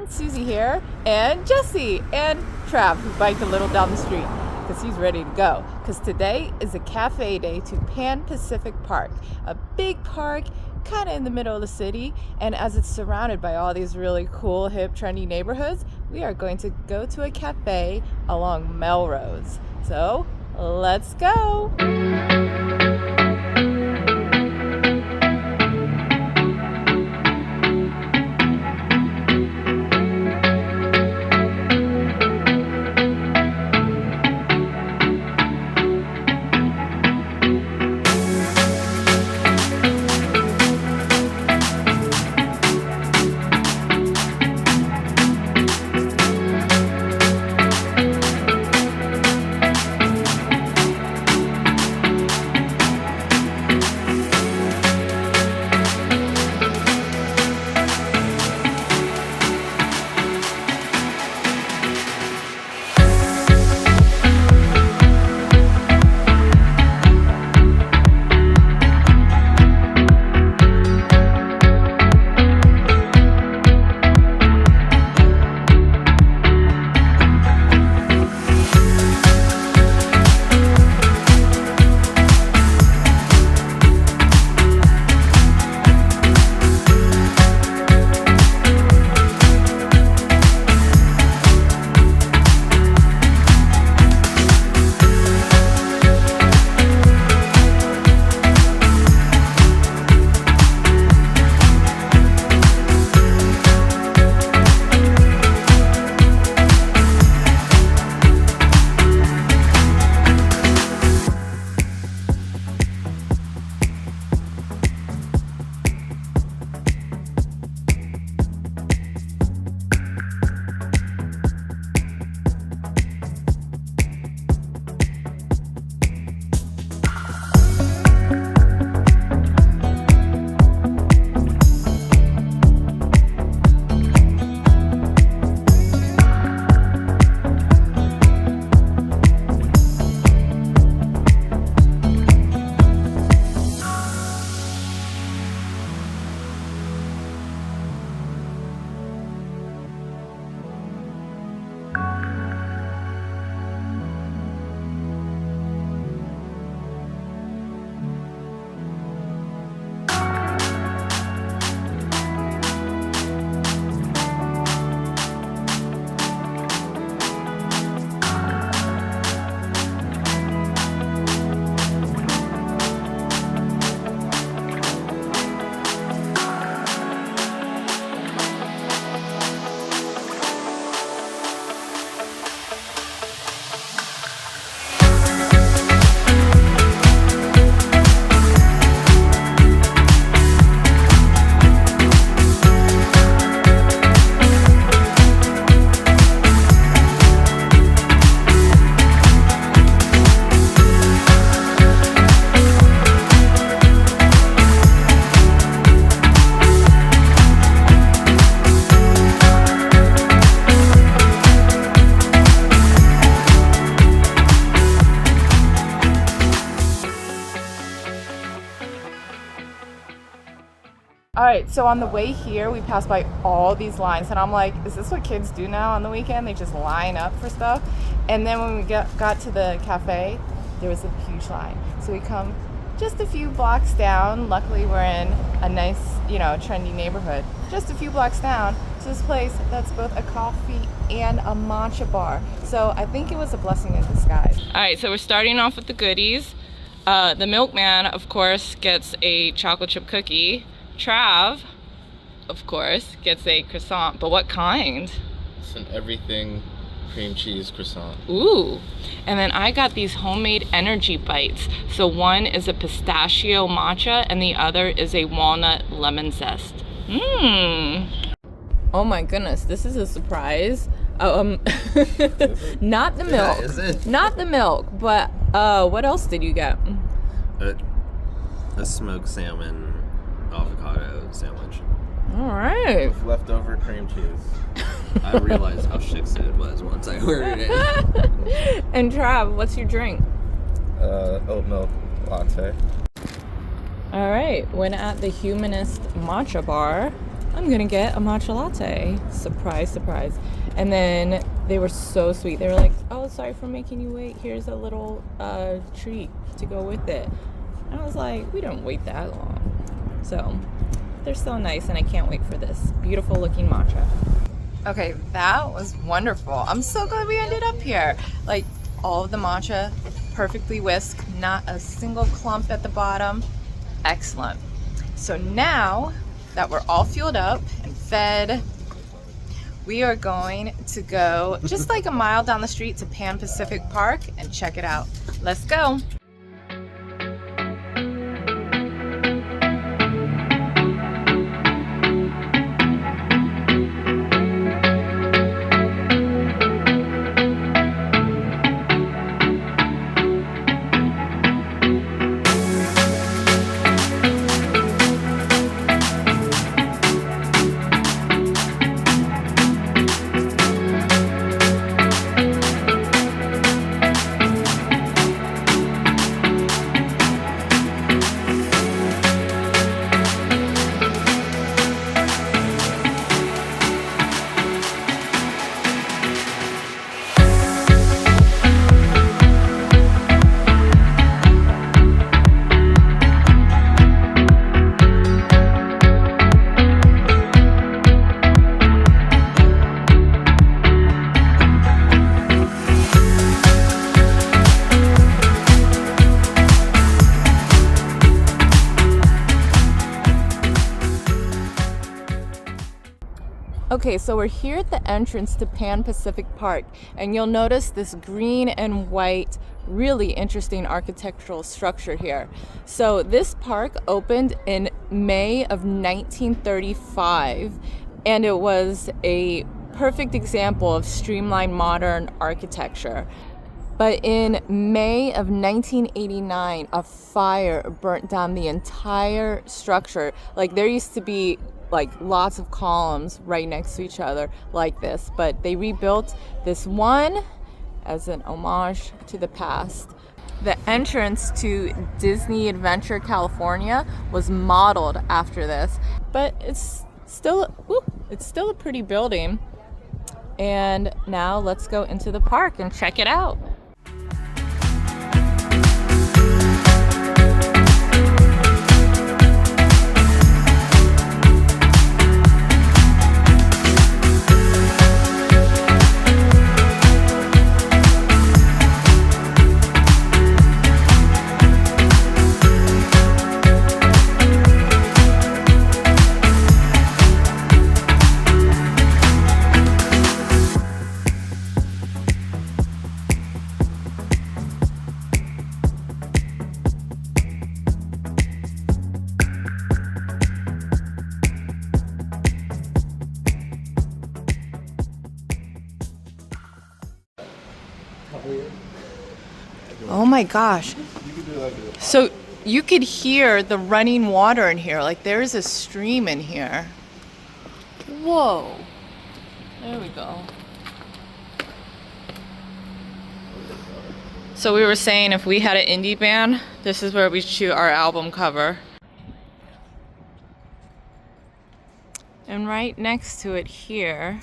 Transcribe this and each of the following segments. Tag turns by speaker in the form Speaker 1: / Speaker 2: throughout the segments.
Speaker 1: everyone, Susie here, and Jesse, and Trav, who biked a little down the street, because he's ready to go. Because today is a cafe day to Pan Pacific Park, a big park kind of in the middle of the city, and as it's surrounded by all these really cool, hip, trendy neighborhoods, we are going to go to a cafe along Melrose. So, let's go! Alright, so on the way here, we passed by all these lines, and I'm like, is this what kids do now on the weekend? They just line up for stuff? And then when we got to the cafe, there was a huge line. So we come just a few blocks down. Luckily, we're in a nice, trendy neighborhood. Just a few blocks down to this place that's both a coffee and a matcha bar. So I think it was a blessing in disguise. Alright, so we're starting off with the goodies. The milkman, of course, gets a chocolate chip cookie. Trav, of course, gets a croissant, but what kind?
Speaker 2: It's an everything cream cheese croissant.
Speaker 1: Ooh. And then I got these homemade energy bites. So one is a pistachio matcha and the other is a walnut lemon zest. Mmm. Oh my goodness, this is a surprise. Not the milk.
Speaker 2: Is it?
Speaker 1: Not the milk, but what else did you get?
Speaker 2: A smoked salmon avocado sandwich.
Speaker 1: All right.
Speaker 2: With leftover cream cheese. I realized how shit it was once I ordered it.
Speaker 1: And Trav, what's your drink?
Speaker 2: Oat milk latte.
Speaker 1: All right, went at the Humanist matcha bar. I'm gonna get a matcha latte. Surprise, surprise. And then they were so sweet. They were like, oh, sorry for making you wait. Here's a little treat to go with it. And I was like, we don't wait that long. So they're so nice, and I can't wait for this beautiful looking matcha. Okay, that was wonderful. I'm so glad we ended up here. Like, all of the matcha perfectly whisked, not a single clump at the bottom. Excellent. So now that we're all fueled up and fed, we are going to go just like a mile down the street to Pan Pacific Park and check it out. Let's go. Okay, so we're here at the entrance to Pan Pacific Park, and you'll notice this green and white, really interesting architectural structure here. So this park opened in May of 1935, and it was a perfect example of streamline modern architecture. But in May of 1989, a fire burnt down the entire structure. Like, there used to be like lots of columns right next to each other like this, but they rebuilt this one as an homage to the past. The entrance to Disney Adventure California was modeled after this, but it's still a pretty building. And now let's go into the park and check it out. Oh my gosh. So you could hear the running water in here. Like, there's a stream in here. Whoa. There we go. So we were saying if we had an indie band, this is where we'd shoot our album cover. And right next to it here,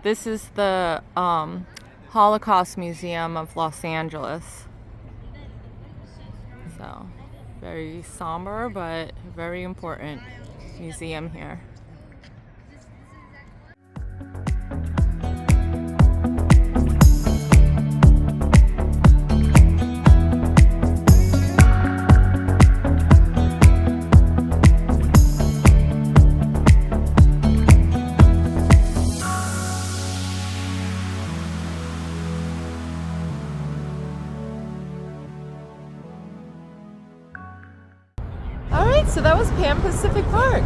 Speaker 1: this is the Holocaust Museum of Los Angeles. So, very somber, but very important museum here. So that was Pan Pacific Park.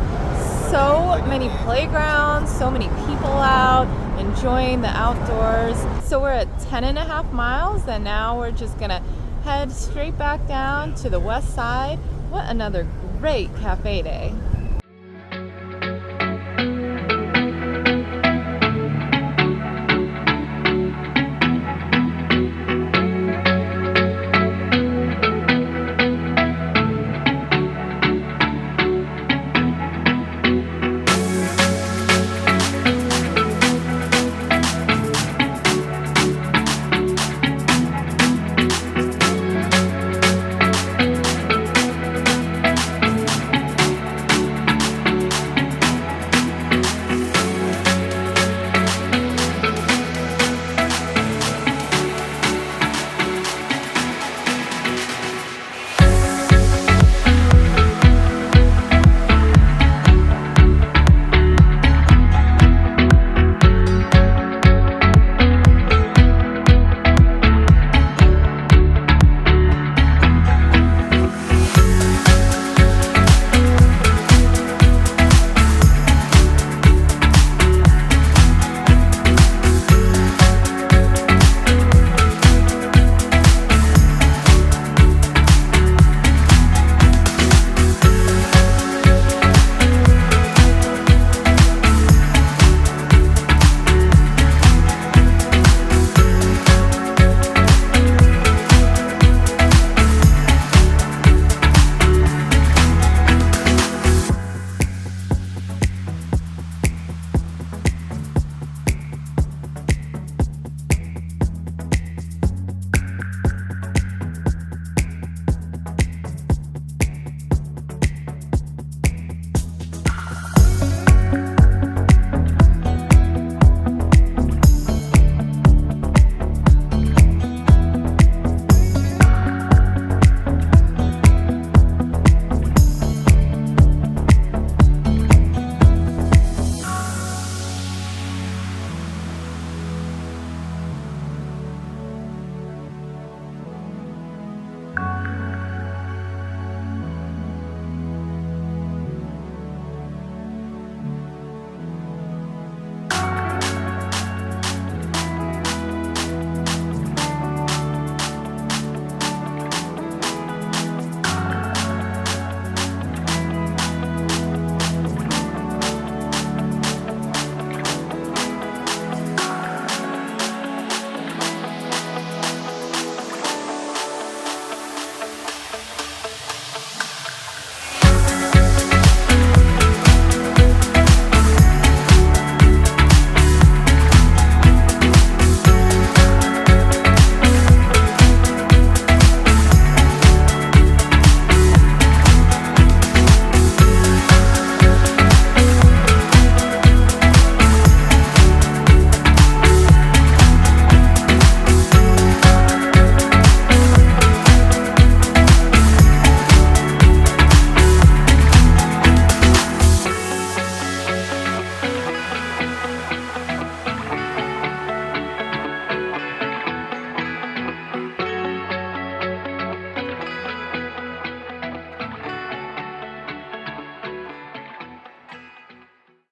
Speaker 1: So many playgrounds, so many people out enjoying the outdoors. So we're at 10.5 miles, and now we're just gonna head straight back down to the west side. What another great cafe day.